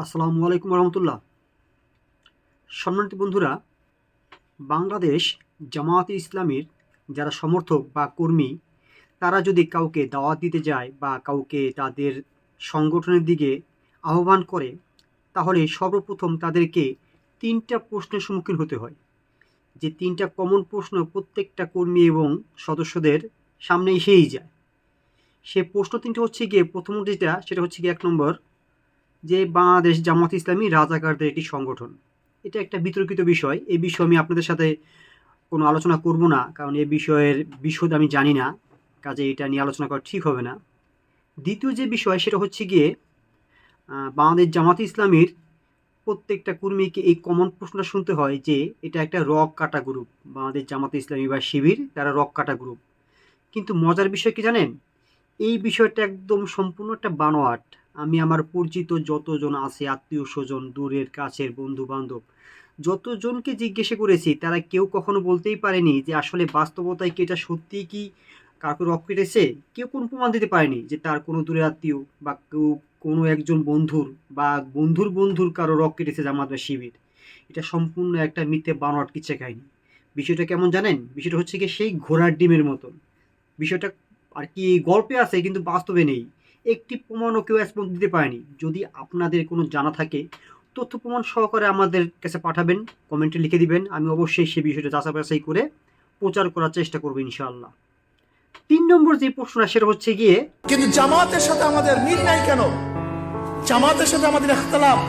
আসসালামু আলাইকুম রহমতুল্লাহ। সম্মানিত বন্ধুরা, বাংলাদেশ জামায়াতে ইসলামীর যারা সমর্থক বা কর্মী, তারা যদি কাউকে দাওয়াত দিতে যায় বা কাউকে তাদের সংগঠনের দিকে আহ্বান করে, তাহলে সর্বপ্রথম তাদেরকে তিনটা প্রশ্নের সম্মুখীন হতে হয়। যে তিনটা কমন প্রশ্ন প্রত্যেকটা কর্মী এবং সদস্যদের সামনে এসেই যায়। সে প্রশ্ন তিনটা হচ্ছে গিয়ে, প্রথম যেটা সেটা হচ্ছে গিয়ে ১ নম্বর, যে বাংলাদেশ জামাত ইসলামী রাজাকারদের একটি সংগঠন। এটা একটা বিতর্কিত বিষয়। এই বিষয়ে আমি আপনাদের সাথে কোনো আলোচনা করব না, কারণ এই বিষয়ের বিশদ আমি জানি না, কাজে এটা নিয়ে আলোচনা করা ঠিক হবে না। দ্বিতীয় যে বিষয় সেটা হচ্ছে গিয়ে, বাংলাদেশ জামাত ইসলামীর প্রত্যেকটা কর্মীকে এই কমন প্রশ্নটা শুনতে হয় যে এটা একটা রক কাটা গ্রুপ। বাংলাদেশ জামাত ইসলামী বা শিবির, তারা রক কাটা গ্রুপ। কিন্তু মজার বিষয় কি জানেন? এই বিষয়টা একদম সম্পূর্ণ একটা বানোয়াট। আমি আমার পরিচিত যতজন আছে, আত্মীয় স্বজন, দূরের কাছের বন্ধু বান্ধব, যতজনকে জিজ্ঞাসা করেছি, তারা কেউ কখনো বলতেই পারেনি যে আসলে বাস্তবতায় কি এটা সত্যিই কি কাউকে রক কেটেছে। কেউ কোনো প্রমাণ দিতে পারেনি যে তার কোনো দূরের আত্মীয় বা কেউ কোনো একজন বন্ধুর বা বন্ধুর বন্ধুর কারো রক কেটেছে জামাত বা শিবির। এটা সম্পূর্ণ একটা মিথ্যে বানোয়াট কিচ্ছা কাহিনী। বিষয়টা কেমন জানেন? বিষয়টা হচ্ছে কি সেই ঘোড়ার ডিমের মতন। বিষয়টা আর কি গল্পে আছে কিন্তু বাস্তবে নেই। একটি প্রমাণও কেউ আজ পর্যন্ত দিতে পারেনি। যদি আপনাদের কোনো জানা থাকে, তথ্য প্রমাণ সহকারে আমাদের কাছে পাঠাবেন, কমেন্টে লিখে দিবেন। আমি অবশ্যই সেই বিষয়টা যাচাই বাছাই করে প্রচার করার চেষ্টা করব ইনশাআল্লাহ। ৩ নম্বর যে প্রশ্নটা সেটা হচ্ছে গিয়ে, কিন্তু জামাতের সাথে আমাদের মিল নাই কেন? জামাতের সাথে আমাদের ইখতিলাফ,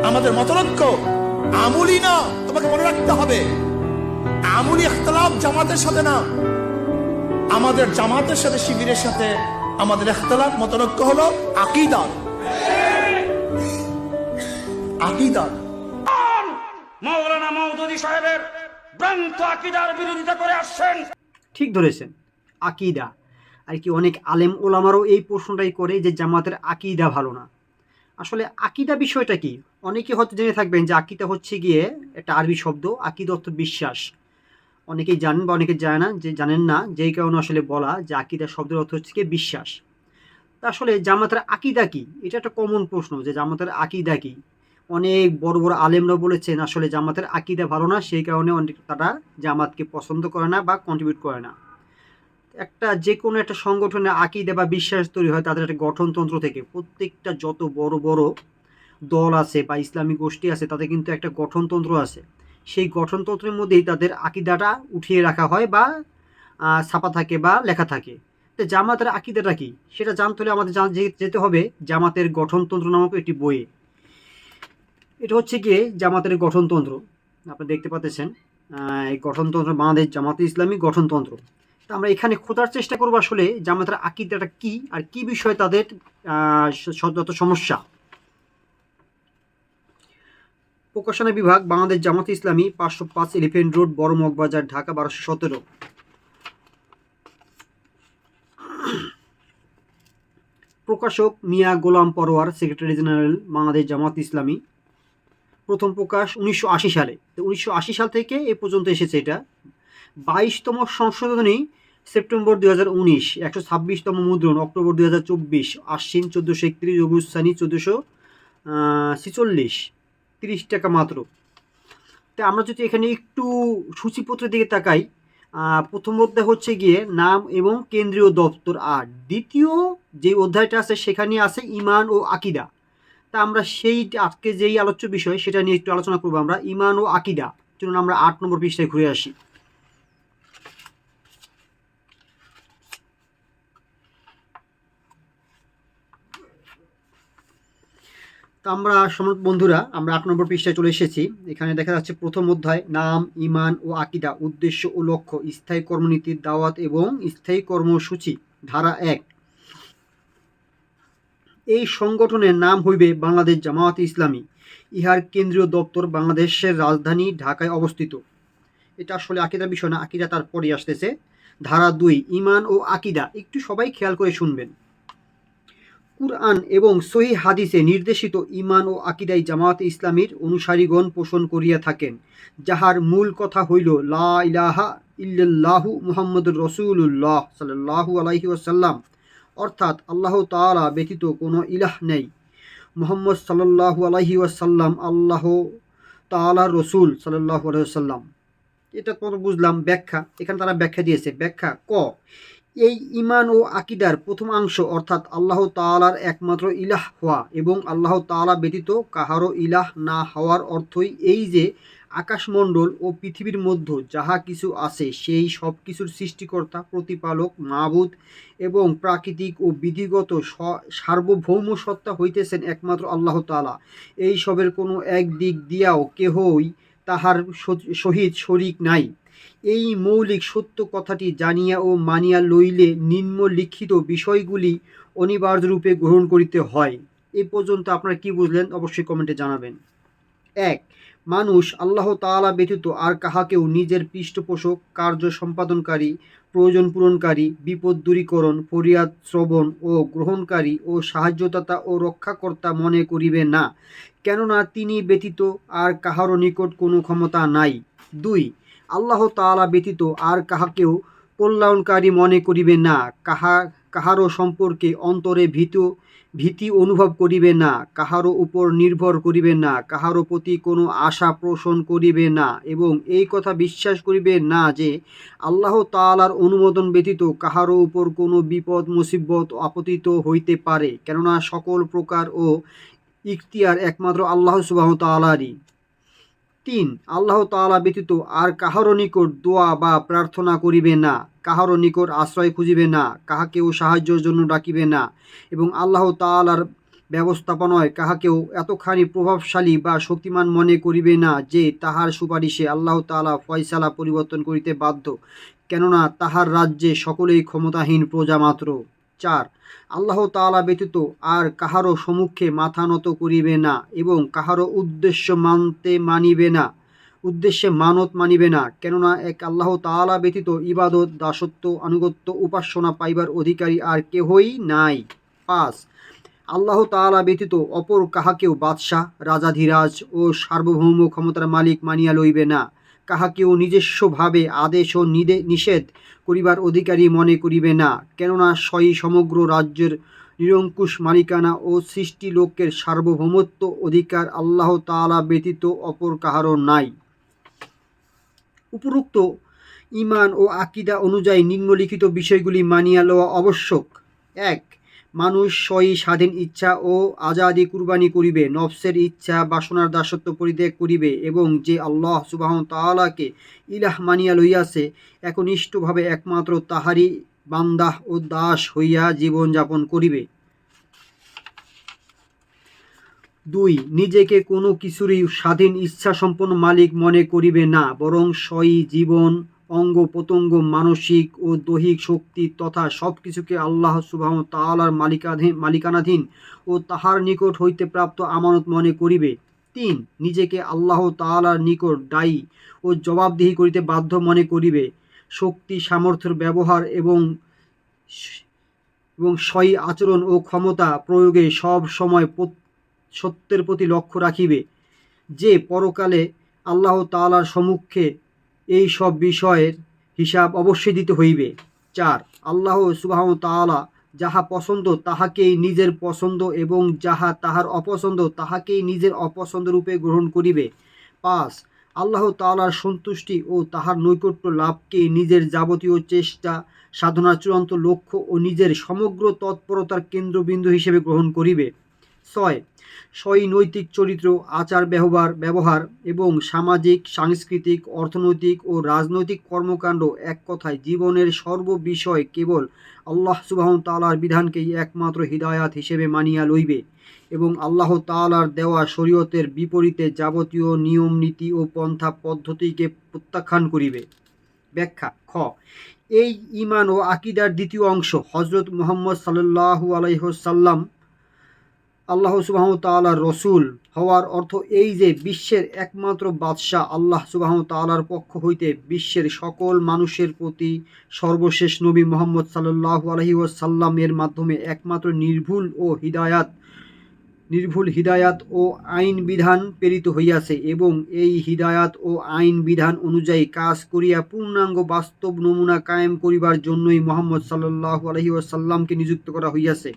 আমাদের মতৈক্য আমুলি না। তোমাকে মনে রাখতে হবে, আমুলি ইখতিলাফ জামাতের সাথে না। আমাদের জামাতের সাথে শিবিরের সাথে আমাদের ইখতিলাফ মতৈক্য হলো আকীদা। আকীদা মাওলানা মওদুদী সাহেবের ভ্রান্ত আকীদার বিরোধিতা করে আসছেন। ঠিক ধরেছেন, আকিদা। আর কি অনেক আলেম ওলামারও এই প্রশ্নটাই করে যে জামাতের আকিদা ভালো না। আসলে আকিদা বিষয়টা কি? অনেকে হয়তো জেনে থাকবেন যে আকিদা হচ্ছে গিয়ে একটা আরবি শব্দ। আকিদা অর্থ বিশ্বাস। অনেকেই জানেন বা অনেকে জানে না, যে জানেন না, যেই কারণে আসলে বলা যে আকিদা শব্দের অর্থ হচ্ছে গিয়ে বিশ্বাস। তা আসলে জামাতের আকিদা কি? এটা একটা কমন প্রশ্ন যে জামাতের আকিদা কি। অনেক বড় বড় আলেমরা বলেছেন আসলে জামাতের আকিদা ভালো না, সেই কারণে অনেক তারা জামাতকে পছন্দ করে না বা কন্ট্রিবিউট করে না। একটা যে কোনো একটা সংগঠনের আকিদা বা বিশ্বাস তৈরি হয় তাদের একটা গঠনতন্ত্র থেকে। প্রত্যেকটা যত বড় বড় দল আছে বা ইসলামী গোষ্ঠী আছে, তাদের কিন্তু একটা গঠনতন্ত্র আছে। সেই গঠনতন্ত্রের মধ্যেই তাদের আকিদাটা উঠিয়ে রাখা হয় বা ছাপা থাকে বা লেখা থাকে। তো জামাতের আকিদাটা কি সেটা জানতে হলে আমাদের যেতে হবে জামাতের গঠনতন্ত্র নামক একটি বইয়ে। এটা হচ্ছে গিয়ে জামাতের গঠনতন্ত্র, আপনি দেখতে পাচ্ছেন। এই গঠনতন্ত্র বাংলাদেশ জামাতে ইসলামী গঠনতন্ত্র। তো আমরা এখানে খোঁজার চেষ্টা করবো আসলে জামাতের আকিদাটা কি আর কি বিষয়ে তাদের যত সমস্যা। প্রকাশনা বিভাগ, বাংলাদেশ জামাতে ইসলামী, ৫০৫ এলিফ্যান্ট রোড, বড় মগবাজার, ঢাকা ১২১৭। প্রকাশক মিয়া গোলাম পরোয়ার, সেক্রেটারি জেনারেল, বাংলাদেশ জামাত ইসলামী। প্রথম প্রকাশ ১৯৮০ সালে। তো ১৯৮০ সাল থেকে এ পর্যন্ত এসেছে এটা। ২২তম সংশোধনী সেপ্টেম্বর ২০১৯, ১২৬তম মুদ্রণ অক্টোবর ২০২৪, আশ্বিন ১৪৩১, রবিউসানি ১৪৪৬, ৩০ টাকা মাত্র। তো আমরা যদি এখানে একটু সূচিপত্রের দিকে তাকাই, প্রথম অধ্যায় হচ্ছে গিয়ে নাম এবং কেন্দ্রীয় দপ্তর, আর দ্বিতীয় যে অধ্যায়টা আছে সেখানে আছে ইমান ও আকিদা। তা আমরা সেই আজকে যেই আলোচ্য বিষয় সেটা নিয়ে একটু আলোচনা করবো। আমরা ইমান ও আকিদা, চলুন আমরা ৮ নম্বর পৃষ্ঠায় ঘুরে আসি। তা আমরা বন্ধুরা, আমরা ৮ নম্বর পৃষ্ঠায় চলে এসেছি। এখানে দেখা যাচ্ছে প্রথম অধ্যায় নাম, ইমান ও আকিদা, উদ্দেশ্য ও লক্ষ্য, স্থায়ী কর্মনীতির দাওয়াত এবং স্থায়ী কর্মসূচি। ধারা ১, এই সংগঠনের নাম হইবে বাংলাদেশ জামায়াত ইসলামী। ইহার কেন্দ্রীয় দপ্তর বাংলাদেশের রাজধানী ঢাকায় অবস্থিত। এটা আসলে আকিদার বিষয় না, আকিদা তারপরই আসতেছে। ধারা ২, ইমান ও আকিদা। একটু সবাই খেয়াল করে শুনবেন। কুরআন এবং সহিহ হাদিসে নির্দেশিত ইমান ও আকিদাই জামায়াত ইসলামীর অনুসারীগণ পোষণ করিয়া থাকেন, যাহার মূল কথা হইল লা ইলাহা ইল্লাল্লাহু মুহাম্মদুর রাসূলুল্লাহ সাল্লাল্লাহু আলাইহি ওয়াসাল্লাম, অর্থাৎ আল্লাহ তাআলা ব্যতীত কোনো ইলাহ নেই, মুহাম্মদ সাল্লাল্লাহু আলাইহি ওয়াসাল্লাম আল্লাহ তাআলার রসুল সাল্লাল্লাহু আলাইহি ওয়াসাল্লাম। এটা তো বুঝলাম ব্যাখ্যা। এখানে তারা ব্যাখ্যা দিয়েছে। ব্যাখ্যা ক, এই ঈমান ও আকীদার প্রথম অংশ অর্থাৎ আল্লাহ তাআলার একমাত্র ইলাহ হওয়া এবং আল্লাহ তাআলা ব্যতীত কাহারও ইলাহ না হওয়ার অর্থই এই যে আকাশমণ্ডল ও পৃথিবীর মধ্যে যাহা কিছু আছে সেই সব কিছুর সৃষ্টিকর্তা, প্রতিপালক, মাবুদ এবং প্রাকৃতিক ও বিধিগত সার্বভৌম সত্তা হইতেছেন একমাত্র আল্লাহ তাআলা। এই সবের কোনো এক দিক দিয়াও কেহই তাহার সহিত শরীক নাই। এই মৌলিক সত্য কথাটি জানিয়া ও মানিয়া লইলে নিম্নলিখিত বিষয়গুলি অনিবার্যরূপে গ্রহণ করিতে হয়। এই পর্যন্ত আপনারা কি বুঝলেন অবশ্যই কমেন্টে জানাবেন। ১. মানুষ আল্লাহ তাআলা ব্যতীত আর কাহাকেও নিজের পৃষ্ঠপোষক, কার্য সম্পাদনকারী, প্রয়োজন পূরণকারী, বিপদ দূরীকরণ, ফরিয়াদ শ্রবণ ও গ্রহণকারী ও সাহায্যদাতা ও রক্ষাকর্তা মনে করিবে না, কেননা তিনি ব্যতীত আর কাহারও নিকট কোনো ক্ষমতা নাই। ২. আল্লাহ তাআলা ব্যতীত আর কাহাকেও কল্যাণকারী মনে করিবে না, কাহারও সম্পর্কে অন্তরে ভীতি অনুভব করিবে না, কাহারও উপর নির্ভর করিবে না, কাহারও প্রতি কোনো আশা পোষণ করিবে না এবং এই কথা বিশ্বাস করিবে না যে আল্লাহ তাআলার অনুমোদন ব্যতীত কাহারও উপর কোনো বিপদ মুসিবত আপতিত হইতে পারে, কেননা সকল প্রকার ও ইখতিয়ার একমাত্র আল্লাহ সুবহানাহু ওয়া তাআলারই। ৩. আল্লাহ তাআলা ব্যতীত আর কাহারও নিকট দোয়া বা প্রার্থনা করিবে না, কাহারও নিকট আশ্রয় খুঁজিবে না, কাহাকেও সাহায্যের জন্য ডাকিবে না এবং আল্লাহ তাআলার ব্যবস্থাপনায় কাহাকেও এতখানি প্রভাবশালী বা শক্তিমান মনে করিবে না যে তাহার সুপারিশে আল্লাহ তাআলা ফয়সালা পরিবর্তন করিতে বাধ্য, কেননা তাহার রাজ্যে সকলেই ক্ষমতাহীন প্রজা মাত্র। ৪. আল্লাহ তাআলা ব্যতীত আর কাহারও সম্মুখে মাথা নত করিবে না এবং কাহারও উদ্দেশ্যে মানত মানিবে না, কেননা এক আল্লাহ তাআলা ব্যতীত ইবাদত, দাসত্ব, আনুগত্য, উপাসনা পাইবার অধিকারী আর কেহই নাই। ৫. আল্লাহ তাআলা ব্যতীত অপর কাহাকেও বাদশাহ, রাজাধিরাজ ও সার্বভৌম ক্ষমতার মালিক মানিয়া লইবে না, কাহাকেও নিজস্বভাবে আদেশ ও নিষেধ করিবার অধিকারী মনে করিবে না, কেননা স্বয়ং সমগ্র রাজ্যের নিরঙ্কুশ মালিকানা ও সৃষ্টি লোকের সার্বভৌমত্ব অধিকার আল্লাহ তাআলা ব্যতীত অপর কাহারও নাই। উপরোক্ত ঈমান ও আকীদা অনুযায়ী নিম্নলিখিত বিষয়গুলি মানিয়া লওয়া আবশ্যক। ১. মানুষ স্বয়ং স্বাধীন ইচ্ছা ও আজাদি কুরবানি করিবে, নফসের ইচ্ছা বাসনার দাসত্ব পরিত্যাগ করিবে এবং যে আল্লাহ সুবহানাহু ওয়া তাআলাকে ইলাহ মানিয়া লইয়াছে একনিষ্ঠভাবে একমাত্র তাহারই বান্দা ও দাস হইয়া জীবন যাপন করিবে। ২. নিজেকে কোনো কিছুরই স্বাধীন ইচ্ছা সম্পন্ন মালিক মনে করিবে না, বরং স্বয়ং জীবন, অঙ্গ প্রত্যঙ্গ, মানসিক ও দৈহিক শক্তি তথা সব কিছুকে আল্লাহ সুবহানাহু ওয়া তাআলার মালিকানাধীন ও তাহার নিকট হইতে প্রাপ্ত আমানত মনে করিবে। ৩. নিজেকে আল্লাহ তাআলার নিকট দায়ী ও জবাবদিহি করিতে বাধ্য মনে করিবে, শক্তি সামর্থ্যের ব্যবহার এবং স্বয়ং আচরণ ও ক্ষমতা প্রয়োগে সব সময় সত্যের প্রতি লক্ষ্য রাখিবে যে পরকালে আল্লাহ তাআলার সম্মুখে এই সব বিষয়ের হিসাব অবশ্যই দিতে হইবে। ৪. আল্লাহ সুবহানাহু ওয়া তাআলা যাহা পছন্দ তাহাকেই নিজের পছন্দ এবং যাহা তাহার অপছন্দ তাহাকেই নিজের অপছন্দ রূপে গ্রহণ করিবে। ৫. আল্লাহ তাআলার সন্তুষ্টি ও তাহার নৈকট্য লাভকেই নিজের যাবতীয় চেষ্টা সাধনার চূড়ান্ত লক্ষ্য ও নিজের সমগ্র তৎপরতার কেন্দ্রবিন্দু হিসেবে গ্রহণ করিবে। ৬. স্বয়ং নৈতিক চরিত্র, আচার ব্যবহার এবং সামাজিক, সাংস্কৃতিক, অর্থনৈতিক ও রাজনৈতিক কর্মকাণ্ড, এক কথায় জীবনের সর্ববিষয় কেবল আল্লাহ সুবহানাহু ওয়া তাআলার বিধানকেই একমাত্র হিদায়াত হিসেবে মানিয়া লইবে এবং আল্লাহ তাআলার দেওয়া শরীয়তের বিপরীতে যাবতীয় নিয়ম নীতি ও পন্থা পদ্ধতিকে প্রত্যাখ্যান করিবে। ব্যাখ্যা। খ. এই ঈমান ও আকীদার দ্বিতীয় অংশ হযরত মুহাম্মদ সাল্লাল্লাহু আলাইহি ওয়াসাল্লাম আল্লাহ সুবহানাহু ওয়া তাআলার রসুল হওয়ার অর্থ এই যে বিশ্বের একমাত্র বাদশাহ আল্লাহ সুবহানাহু ওয়া তাআলার পক্ষ হইতে বিশ্বের সকল মানুষের প্রতি সর্বশেষ নবী মুহাম্মদ সাল্লাল্লাহু আলাইহি ওয়াসাল্লাম এর মাধ্যমে একমাত্র নির্ভুল ও হিদায়াত নির্ভুল হিদায়াত ও আইন বিধান প্রেরিত হইয়াছে এবং এই হিদায়াত ও আইন বিধান অনুযায়ী কাজ করিয়া পূর্ণাঙ্গ বাস্তব নমুনা কায়েম করিবার জন্যই মুহাম্মদ সাল্লাল্লাহু আলাইহি ওয়াসাল্লামকে নিযুক্ত করা হইয়াছে।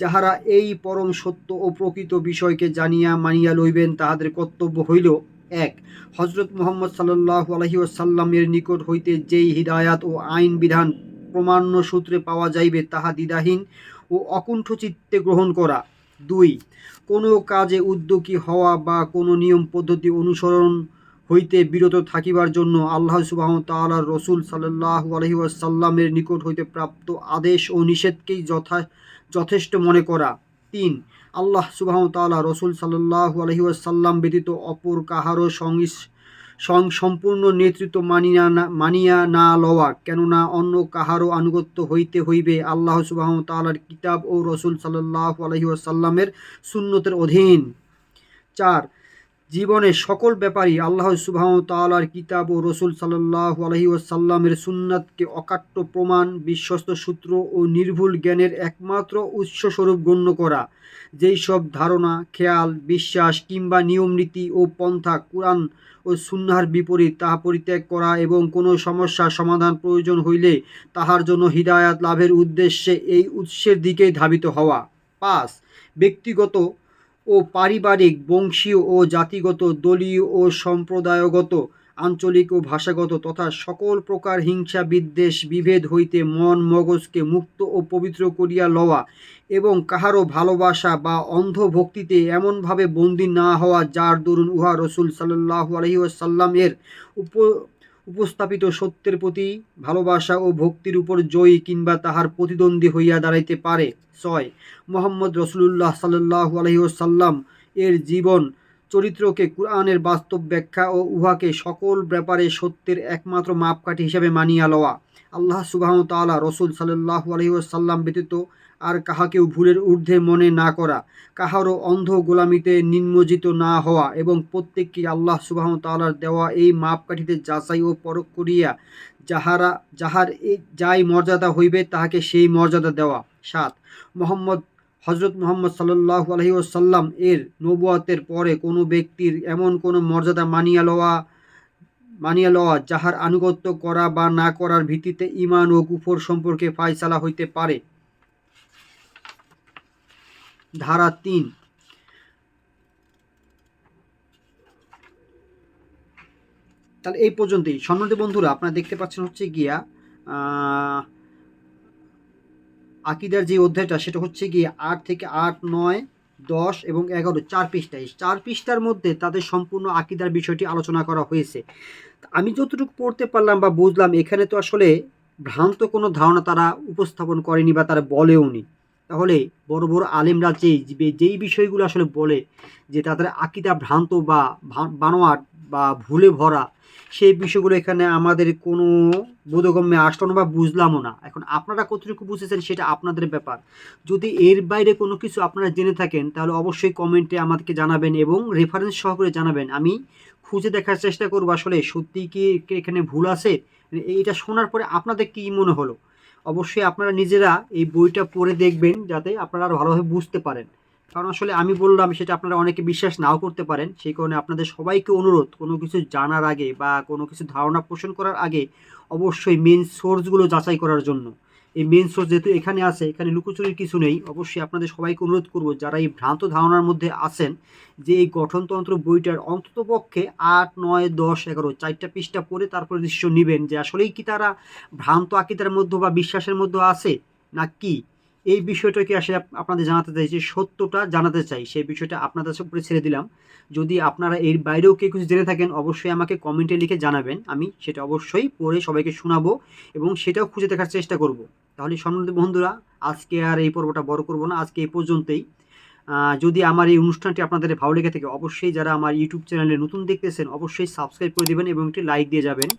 যাহারা এই পরম সত্য ও প্রকৃত বিষয়কে জানিয়া মানিয়া লইবেন তাহাদের কর্তব্য হইল, ১. হযরত মুহাম্মদ সাল্লাল্লাহু আলাইহি ওয়াসাল্লামের নিকট হইতে যেই হিদায়াত ও আইন বিধান প্রমাণ্য সূত্রে পাওয়া যাইবে তাহা দ্বিধাহীন ও অকুণ্ঠ চিত্তে গ্রহণ করা। ২. কোনো কাজে উদ্যোগী হওয়া বা কোনো নিয়ম পদ্ধতি অনুসরণ হইতে বিরত থাকিবার জন্য আল্লাহ সুবহানাহু ওয়া তাআলার রাসূল সাল্লাল্লাহু আলাইহি ওয়াসাল্লামের নিকট হইতে প্রাপ্ত আদেশ ও নিষেধকেই যথেষ্ট মনে করা। ৩. আল্লাহ সুবহানাহু ওয়া তাআলা রাসূল সাল্লাল্লাহু আলাইহি ওয়াসাল্লাম ব্যতীত অপর কাহারও সম্পূর্ণ নেতৃত্ব মানিয়া না লওয়া, কেননা অন্য কাহারও আনুগত্য হইতে হইবে আল্লাহ সুবহানাহু ওয়া তাআলার কিতাব ও রাসূল সাল্লাল্লাহু আলাইহি ওয়াসাল্লামের সুন্নতের অধীন। ৪. জীবনের সকল ব্যাপারই আল্লাহ সুবহানাহু ওয়া তাআলার কিতাব ও রাসূল সাল্লাল্লাহু আলাইহি ওয়াসাল্লামের সুন্নাতকে অকাট্য প্রমাণ, বিশ্বস্ত সূত্র ও নির্ভুল জ্ঞানের একমাত্র উৎসস্বরূপ গণ্য করা। যেই সব ধারণা, খেয়াল, বিশ্বাস কিংবা নিয়ম নীতি ও পন্থা কুরআন ও সুন্নাহর বিপরীত তাহা পরিত্যাগ করা এবং কোনো সমস্যার সমাধান প্রয়োজন হইলে তাহার জন্য হিদায়াত লাভের উদ্দেশ্যে এই উৎসের দিকেই ধাবিত হওয়া। ৫. ব্যক্তিগত ও পারিবারিক, বংশীয় ও জাতিগত, দলীয় ও সম্প্রদায়গত, আঞ্চলিক ও ভাষাগত তথা সকল প্রকার হিংসা, বিদ্বেষ, বিভেদ হইতে মন মগজকে মুক্ত ও পবিত্র করিয়া লওয়া এবং কাহারও ভালোবাসা বা অন্ধ ভক্তিতে এমনভাবে বন্দী না হওয়া যার দরুন উহা রাসূল সাল্লাল্লাহু আলাইহি ওয়াসাল্লাম এর উপস্থাপিত সত্যের প্রতি ভালোবাসা ও ভক্তির উপর জয়ী কিংবা তাহার প্রতিদ্বন্দ্বী হইয়া দাঁড়াইতে পারে। ৬. মুহাম্মদ রাসূলুল্লাহ সাল্লাল্লাহু আলাইহি ওয়াসাল্লাম এর জীবন চরিত্রকে কুরআনের বাস্তব ব্যাখ্যা ও উহাকে সকল ব্যাপারে সত্যের একমাত্র মাপকাঠি হিসাবে মানিয়া লওয়া। আল্লাহ সুবহানাহু ওয়া তাআলা রাসূল সাল্লাল্লাহু আলাইহি ওয়াসাল্লাম ব্যতীত আর কাহাকেও ভুলের ঊর্ধ্বে মনে না করা, কাহারও অন্ধ গোলামিতে নিমজ্জিত না হওয়া এবং প্রত্যেককে আল্লাহ সুবহানাহু ওয়া তাআলার দেওয়া এই মাপকাঠিতে যাচাই ও পরখ করিয়া যাহার যাই মর্যাদা হইবে তাহাকে সেই মর্যাদা দেওয়া। ৭. হযরত মুহাম্মদ সাল্লাল্লাহু আলাইহি ওয়াসাল্লাম এর নবুয়তের পরে কোনো ব্যক্তির এমন কোনো মর্যাদা মানিয়া লওয়া যাহার আনুগত্য করা বা না করার ভিত্তিতে ঈমান ও কুফর সম্পর্কে ফায়সালা হইতে পারে। ধারা ৩. তাহলে এই পর্যন্তই সম্মানিত বন্ধুরা, আপনারা দেখতে পাচ্ছেন হচ্ছে গিয়া আকিদার যে অধ্যায়টা সেটা হচ্ছে গিয়ে ৮ থেকে ৮, ৯, ১০ এবং ১১ ৪ পৃষ্ঠায়। ৪ পৃষ্ঠার মধ্যে তাদের সম্পূর্ণ আকিদার বিষয়টি আলোচনা করা হয়েছে। আমি যতটুকু পড়তে পারলাম বা বুঝলাম, এখানে তো আসলে ভ্রান্ত কোনো ধারণা তারা উপস্থাপন করেনি বা তারা বলেওনি। তাহলে বড় বড় আলেমরা যেই বিষয়গুলো আসলে বলে যে তাদের আকিদা ভ্রান্ত বা বানোয়াট বা ভুলে ভরা, সেই বিষয়গুলো এখানে আমাদের কোনো বোধগম্যে আসলো না বা বুঝলামও না। এখন আপনারা কতটুকু বুঝেছেন সেটা আপনাদের ব্যাপার। যদি এর বাইরে কোনো কিছু আপনারা জেনে থাকেন তাহলে অবশ্যই কমেন্টে আমাদেরকে জানাবেন এবং রেফারেন্স সহকারে জানাবেন। আমি খুঁজে দেখার চেষ্টা করব আসলে সত্যি কি এখানে ভুল আছে। এইটা শোনার পরে আপনাদের কি মনে হলো অবশ্যই আপনারা নিজেরা এই বইটা পড়ে দেখবেন যাতে আপনারা আরও ভালোভাবে বুঝতে পারেন। কারণ আসলে আমি বললাম সেটা আপনারা অনেকে বিশ্বাস নাও করতে পারেন। সেই কারণে আপনাদের সবাইকে অনুরোধ, কোনো কিছু জানার আগে বা কোনো কিছু ধারণা পোষণ করার আগে অবশ্যই মেন সোর্সগুলো যাচাই করার জন্য। এই মেন সোর্স যেহেতু এখানে আছে, এখানে লুকোচুরির কিছু নেই। অবশ্যই আপনাদের সবাইকে অনুরোধ করব যারা এই ভ্রান্ত ধারণার মধ্যে আছেন যে এই গঠনতন্ত্র বইটার অন্ততপক্ষে ৮, ৯, ১০, ১১ ৪টা পৃষ্ঠা পড়ে তারপরে ডিসিশন নেবেন যে আসলেই কি তারা ভ্রান্ত আকিদার মধ্যে বা বিশ্বাসের মধ্যে আছে না কি। এই বিষয়টাকে আসলে আপনাদের জানাতে চাই, যে সত্যটা জানাতে চাই, সেই বিষয়টা আপনাদের উপরে ছেড়ে দিলাম। যদি আপনারা এর বাইরেও কেউ কিছু জেনে থাকেন অবশ্যই আমাকে কমেন্টে লিখে জানাবেন, আমি সেটা অবশ্যই পড়ে সবাইকে শোনাবো এবং সেটাও খুঁজে দেখার চেষ্টা করব। তাহলে সম্মানিত বন্ধুরা, আজকে আর এই পর্বটা বড় করব না, আজকে এই পর্যন্তই। যদি আমার এই অনুষ্ঠানটি আপনাদের ভালো লেগে থাকে অবশ্যই যারা আমার ইউটিউব চ্যানেলে নতুন দেখতেছেন অবশ্যই সাবস্ক্রাইব করে দেবেন এবং একটি লাইক দিয়ে যাবেন,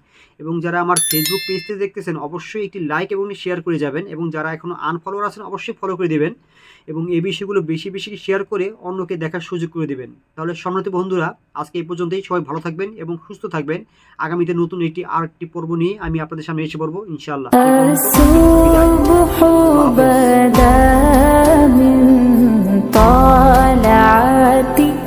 এবং যারা আমার ফেসবুক পেজটি দেখতেছেন অবশ্যই একটি লাইক এবং শেয়ার করে যাবেন, এবং যারা এখনও আনফলোয়ার আছেন অবশ্যই ফলো করে দেবেন এবং এই বিষয়গুলো বেশি বেশি শেয়ার করে অন্যকে দেখার সুযোগ করে দেবেন। তাহলে সম্মানিত বন্ধুরা, আজকে এই পর্যন্তই। সবাই ভালো থাকবেন এবং সুস্থ থাকবেন। আগামীতে নতুন আরেকটি পর্ব নিয়ে আমি আপনাদের সামনে এসে পড়বো ইনশাআল্লাহ। الطلعات